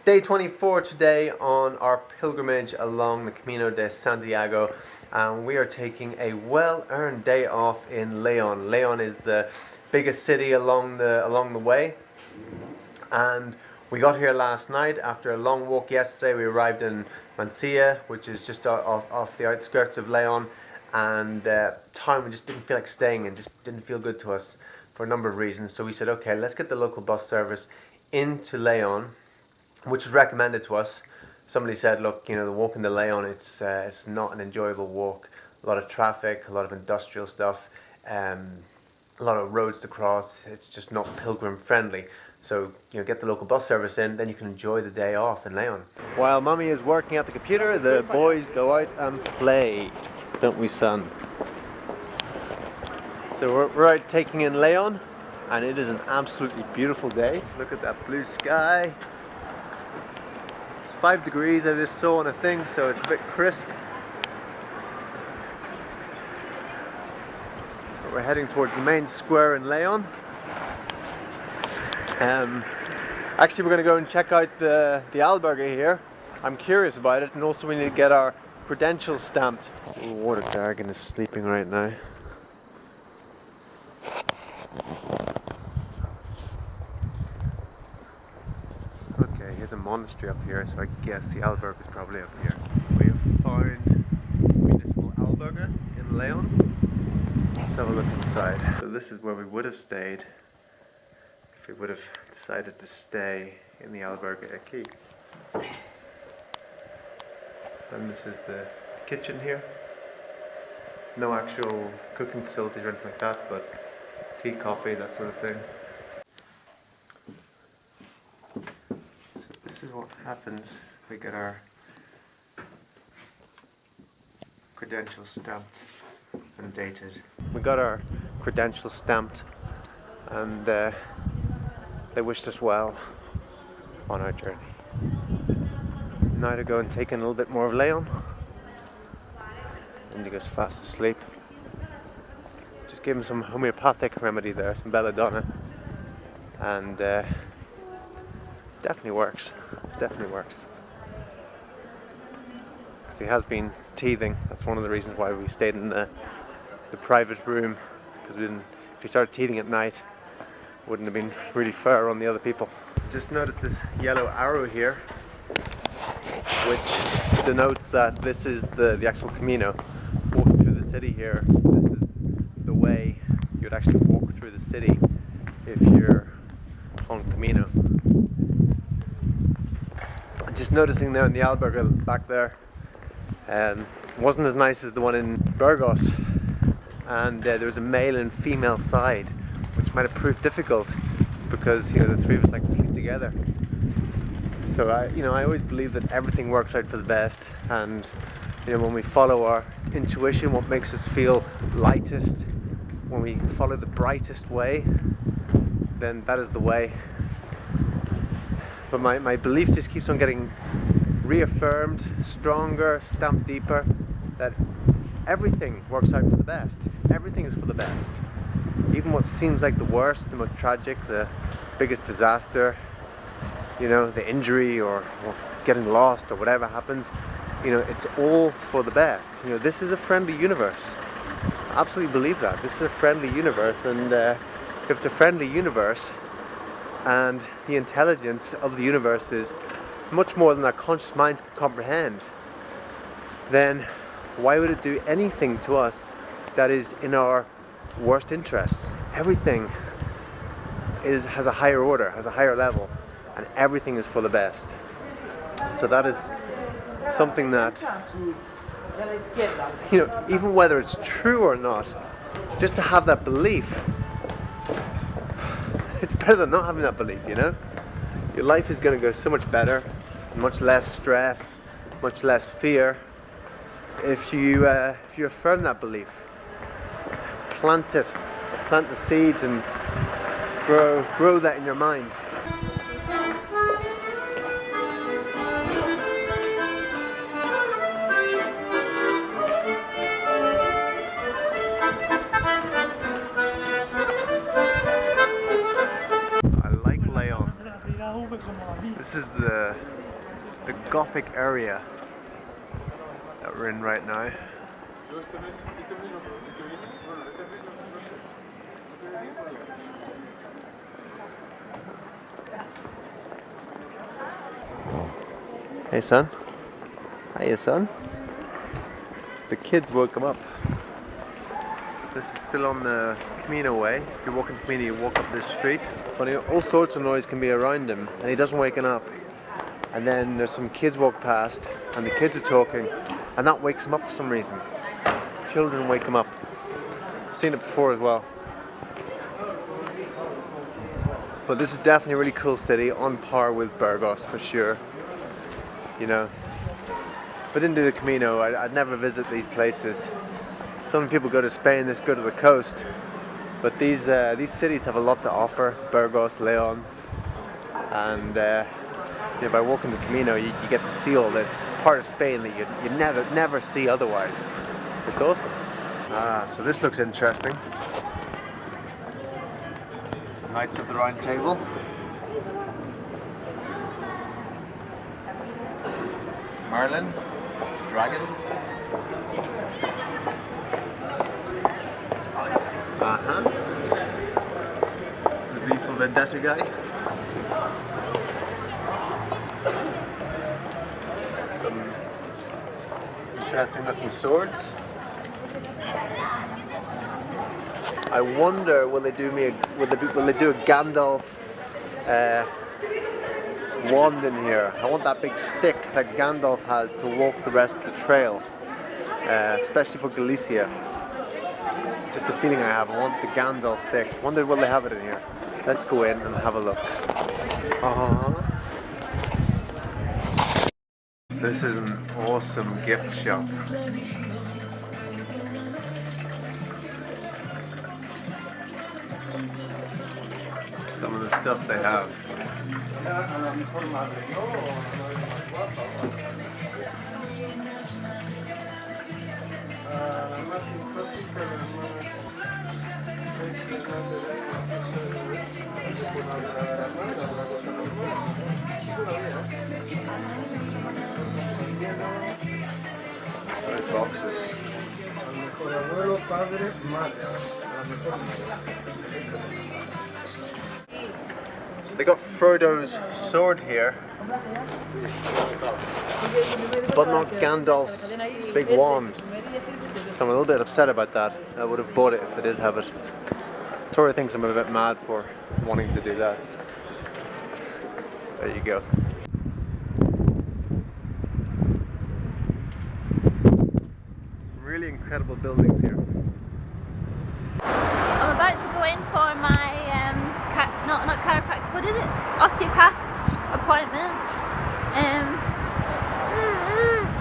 Day 24 today on our pilgrimage along the Camino De Santiago, and we are taking a well-earned day off in Leon. Leon is the biggest city along the way, and we got here last night after a long walk yesterday. We arrived in Mansilla, which is just off the outskirts of Leon, and town we just didn't feel like staying and just didn't feel good to us for a number of reasons. So we said, okay, let's get the local bus service into Leon, which was recommended to us. Somebody said, look, you know, the walk into Leon, it's not an enjoyable walk. A lot of traffic, a lot of industrial stuff, a lot of roads to cross. It's just not pilgrim friendly. So, you know, get the local bus service in, then you can enjoy the day off in Leon. While Mummy is working at the computer, the boys go out and play. Don't we, son? So we're out taking in Leon, and it is an absolutely beautiful day. Look at that blue sky. 5 degrees I just saw on a thing, so it's a bit crisp. But we're heading towards the main square in Leon. Actually, we're going to go and check out the albergue here. I'm curious about it, and also we need to get our credentials stamped. The water dragon is sleeping right now. Here's a monastery up here, so I guess the albergue is probably up here. We have found municipal albergue in Leon. Let's have a look inside. So this is where we would have stayed if we would have decided to stay in the albergue aquí. And this is the kitchen here. No actual cooking facilities or anything like that, but tea, coffee, that sort of thing. This is what happens if we get our credentials stamped and dated. We got our credentials stamped, and they wished us well on our journey. Now to go and take in a little bit more of Leon. Indigo's fast asleep. Just gave him some homeopathic remedy there, some belladonna, and definitely works. Definitely works. Because he has been teething. That's one of the reasons why we stayed in the private room. Because if he started teething at night, it wouldn't have been really fair on the other people. Just noticed this yellow arrow here, which denotes that this is the actual Camino. Walking through the city here, this is the way you would actually walk through the city if you're on Camino. Just noticing there in the albergue back there, wasn't as nice as the one in Burgos, and there was a male and female side, which might have proved difficult because, you know, the three of us like to sleep together. So I always believe that everything works out for the best, and you know, when we follow our intuition, what makes us feel lightest, when we follow the brightest way, then that is the way. But my belief just keeps on getting reaffirmed, stronger, stamped deeper, that everything works out for the best. Everything is for the best. Even what seems like the worst, the most tragic, the biggest disaster, you know, the injury or getting lost or whatever happens, you know, it's all for the best. You know, this is a friendly universe. I absolutely believe that. This is a friendly universe, and if it's a friendly universe, and the intelligence of the universe is much more than our conscious minds can comprehend, then why would it do anything to us that is in our worst interests? Everything has a higher order, has a higher level, and everything is for the best. So that is something that, you know, even whether it's true or not, just to have that belief, it's better than not having that belief, you know? Your life is going to go so much better, much less stress, much less fear, if you affirm that belief. Plant the seeds, and grow that in your mind. This is the Gothic area that we're in right now. Hey son. Hiya son. The kids woke him up. This is still on the Camino way. If you're walking Camino, you walk up this street. Funny, all sorts of noise can be around him and he doesn't waken up. And then there's some kids walk past and the kids are talking and that wakes him up for some reason. Children wake him up. Seen it before as well. But this is definitely a really cool city, on par with Burgos for sure. You know, if I didn't do the Camino, I'd never visit these places. Some people go to Spain, this go to the coast, but these cities have a lot to offer. Burgos, Leon, and you know, by walking the Camino, you get to see all this part of Spain that you never see otherwise. It's awesome. So this looks interesting. Knights of the Round Table. Merlin, dragon. The beautiful vendetta guy. Some interesting looking swords. I wonder, will they do a Gandalf wand in here? I want that big stick that Gandalf has to walk the rest of the trail, especially for Galicia. Just a feeling I have. I want the Gandalf stick. Wonder will they have it in here? Let's go in and have a look. This is an awesome gift shop. Some of the stuff they have. Boxes. So they got Frodo's sword here, but not Gandalf's big wand. So I'm a little bit upset about that. I would have bought it if they did have it. Tori thinks I'm a bit mad for wanting to do that. There you go. Really incredible buildings here. I'm about to go in for my not chiropractic, what is it? Osteopath appointment.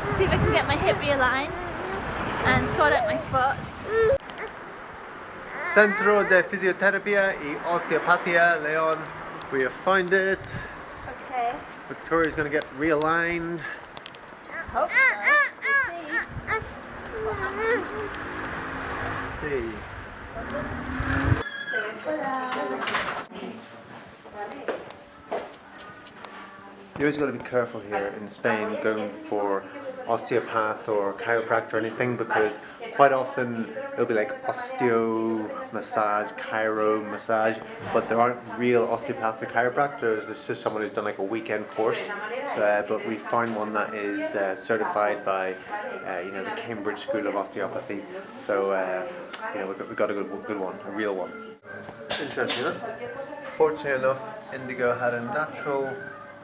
To see if I can get my hip realigned and sort out my foot. Centro de Fisioterapia y Osteopatía, Leon. We have found it. Okay. Victoria's going to get realigned. Hope so. Hey. You always got to be careful here in Spain going for osteopath or chiropractor or anything, because quite often it'll be like osteo massage, chiro massage, but there aren't real osteopaths or chiropractors. It's just someone who's done like a weekend course. So, but we found one that is certified by you know, the Cambridge School of Osteopathy. So you know, we got a good one, a real one. Interesting, huh? Fortunately enough, Indigo had a natural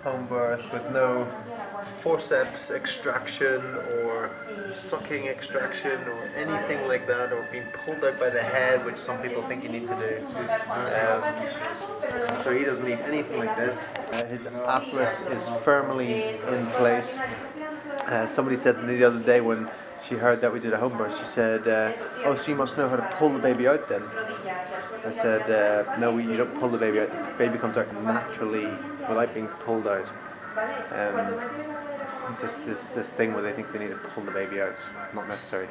home birth with no forceps extraction or sucking extraction or anything like that, or being pulled out by the head, which some people think you need to do. So he doesn't need anything like this. His atlas is firmly in place. Somebody said to me the other day when she heard that we did a home birth, she said, oh, so you must know how to pull the baby out then? I said, no, you don't pull the baby out. The baby comes out naturally without being pulled out. It's just this thing where they think they need to pull the baby out. Not necessary.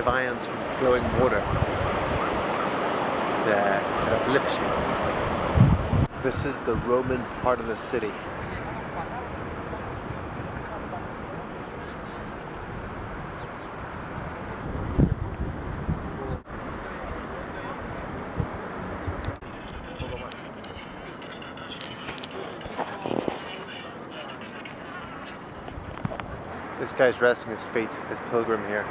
positive ions from flowing water. It uplifts you. This is the Roman part of the city. This guy's resting his feet, his pilgrim here.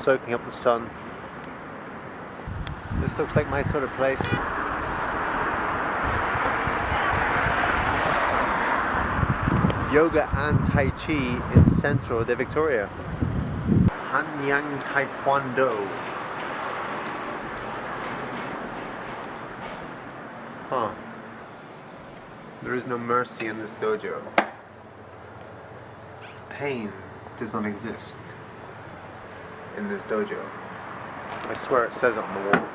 Soaking up the sun. This looks like my sort of place. Yoga and Tai Chi in Centro de Victoria. Hanyang Taekwondo. Huh. There is no mercy in this dojo. Pain does not exist in this dojo. I swear it says it on the wall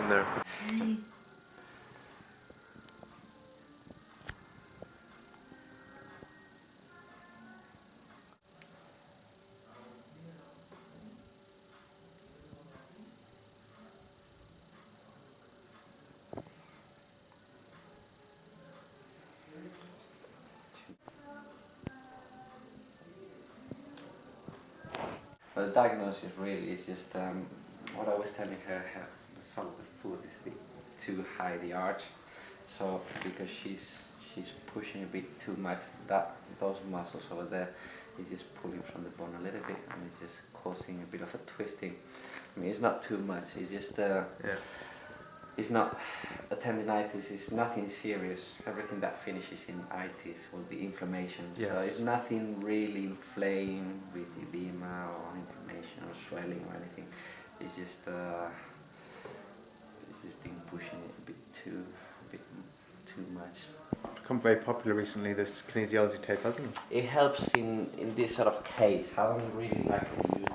in there. But the diagnosis really is just what I was telling her, the salt of the food is a bit too high, the arch. So because she's pushing a bit too much, those muscles over there is just pulling from the bone a little bit, and it's just causing a bit of a twisting. I mean, it's not too much. It's just it's not a tendinitis. It's nothing serious. Everything that finishes in itis will be inflammation. Yes. So it's nothing really inflamed with edema or inflammation or swelling or anything. It's just been pushing it a bit too much. Become very popular recently, this kinesiology tape, hasn't it? It helps in this sort of case. I don't really like to use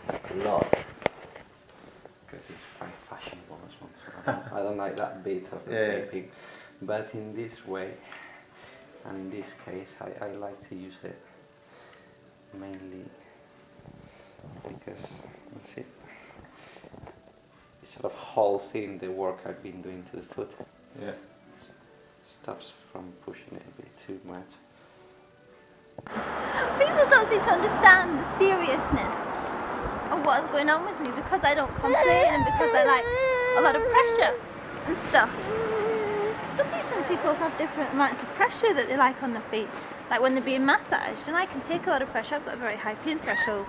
them a lot because it's quite fashionable as well. So I don't like that bit of the taping. But in this way, and in this case, I like to use it mainly because it sort of holds in the work I've been doing to the foot. Yeah. Stops from pushing it a bit too much. People don't seem to understand the seriousness of what's going on with me because I don't complain and because I like a lot of pressure and stuff. Some people have different amounts of pressure that they like on their feet, like when they're being massaged, and I can take a lot of pressure. I've got a very high pain threshold.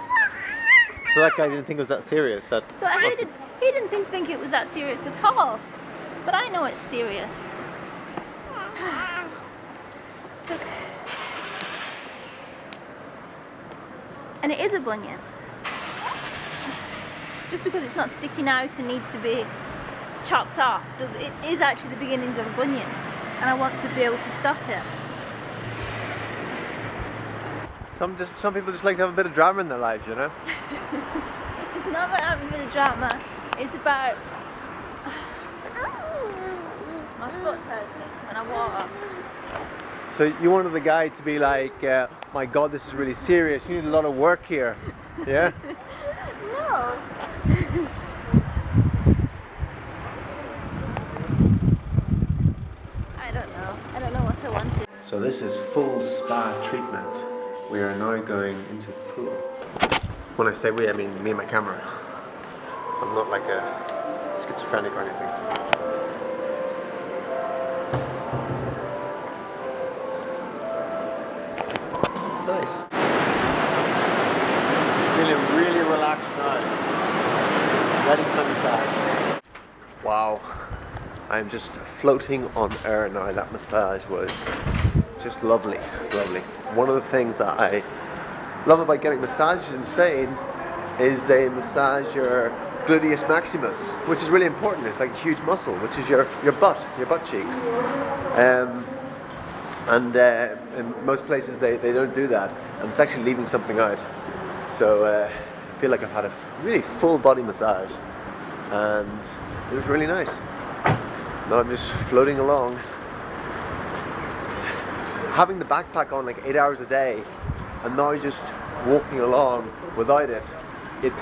So that guy didn't think it was that serious? So he didn't seem to think it was that serious at all, but I know it's serious. It's okay. And it is a bunion. Just because it's not sticking out and needs to be chopped off, it is actually the beginnings of a bunion, and I want to be able to stop it. Some people just like to have a bit of drama in their lives, you know? It's not about having a bit of drama, it's about my foot hurts me when I walk. So you wanted the guy to be like, my God, this is really serious, you need a lot of work here, yeah? No. I don't know what I wanted. So this is full spa treatment. We are now going into the pool. When I say we, I mean me and my camera. I'm not like a schizophrenic or anything. Nice. Feeling really relaxed now. Ready for the massage. Wow. I'm just floating on air now. That massage was just lovely, lovely. One of the things that I love about getting massages in Spain is they massage your gluteus maximus, which is really important. It's like a huge muscle, which is your butt cheeks. In most places they don't do that, and it's actually leaving something out. So I feel like I've had a really full body massage, and it was really nice. Now I'm just floating along. Having the backpack on like 8 hours a day and now just walking along without it, it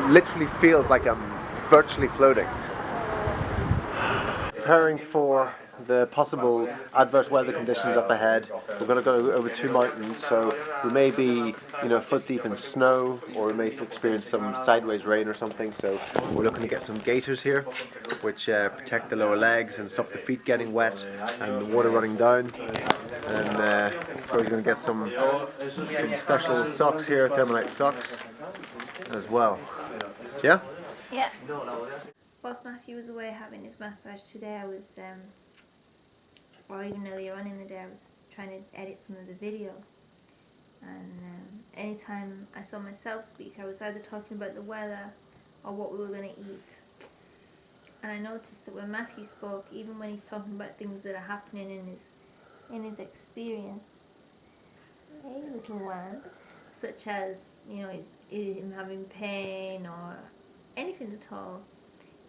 literally feels like I'm virtually floating. Preparing for the possible adverse weather conditions up ahead. We're going to go over 2 mountains, so we may be, foot deep in snow, or we may experience some sideways rain or something. So we're looking to get some gaiters here, which protect the lower legs and stop the feet getting wet and the water running down. And we're going to get some special socks here, thermalite socks, as well. Yeah? Yeah. Whilst Matthew was away having his massage today, I was, or even earlier on in the day, I was trying to edit some of the video. And anytime I saw myself speak, I was either talking about the weather or what we were going to eat. And I noticed that when Matthew spoke, even when he's talking about things that are happening in his experience, hey little one, such as him having pain or anything at all,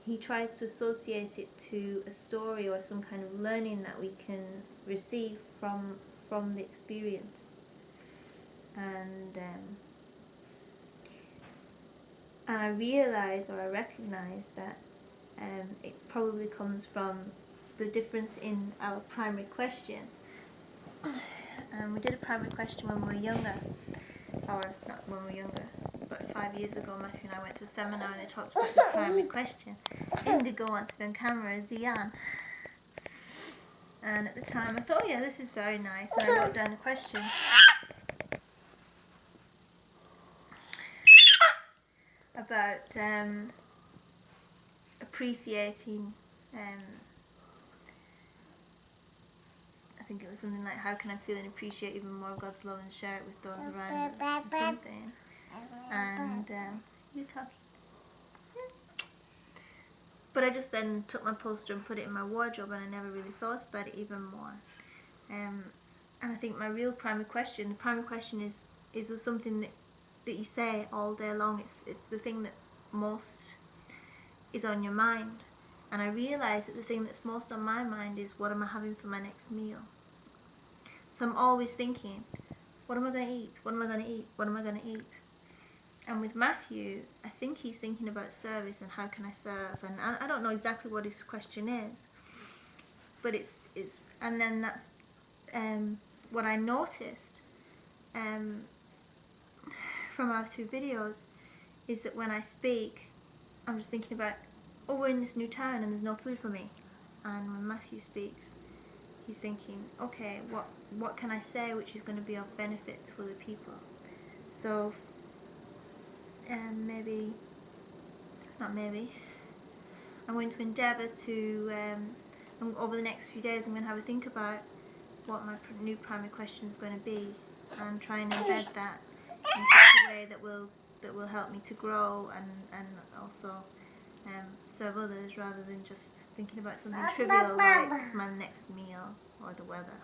he tries to associate it to a story or some kind of learning that we can receive from the experience. And I realize, or I recognize, that it probably comes from the difference in our primary question. We did a primary question when we were younger, or not when we were younger, but 5 years ago. Matthew and I went to a seminar and they talked about the primary question. Indigo wants to be on camera, Zian. And at the time I thought, oh yeah, this is very nice, and I wrote down the question. About appreciating, I think it was something like, how can I feel and appreciate even more of God's love and share it with those around us, or something. And you talking? Yeah. But I just then took my poster and put it in my wardrobe, and I never really thought about it even more. And I think my real primary question, the primary question is of something that you say all day long. It's the thing that most is on your mind. And I realise that the thing that's most on my mind is, what am I having for my next meal? So I'm always thinking, what am I going to eat? What am I going to eat? What am I going to eat? And with Matthew, I think he's thinking about service and how can I serve. And I don't know exactly what his question is, but it's and then that's what I noticed from our 2 videos, is that when I speak, I'm just thinking about, oh, we're in this new town and there's no food for me. And when Matthew speaks, he's thinking, okay, what can I say which is going to be of benefit to other people? So I'm going to endeavour to, over the next few days, I'm going to have a think about what my new primary question is going to be, and try and embed that in such a way that will help me to grow and also serve others, rather than just thinking about something trivial like my next meal or the weather.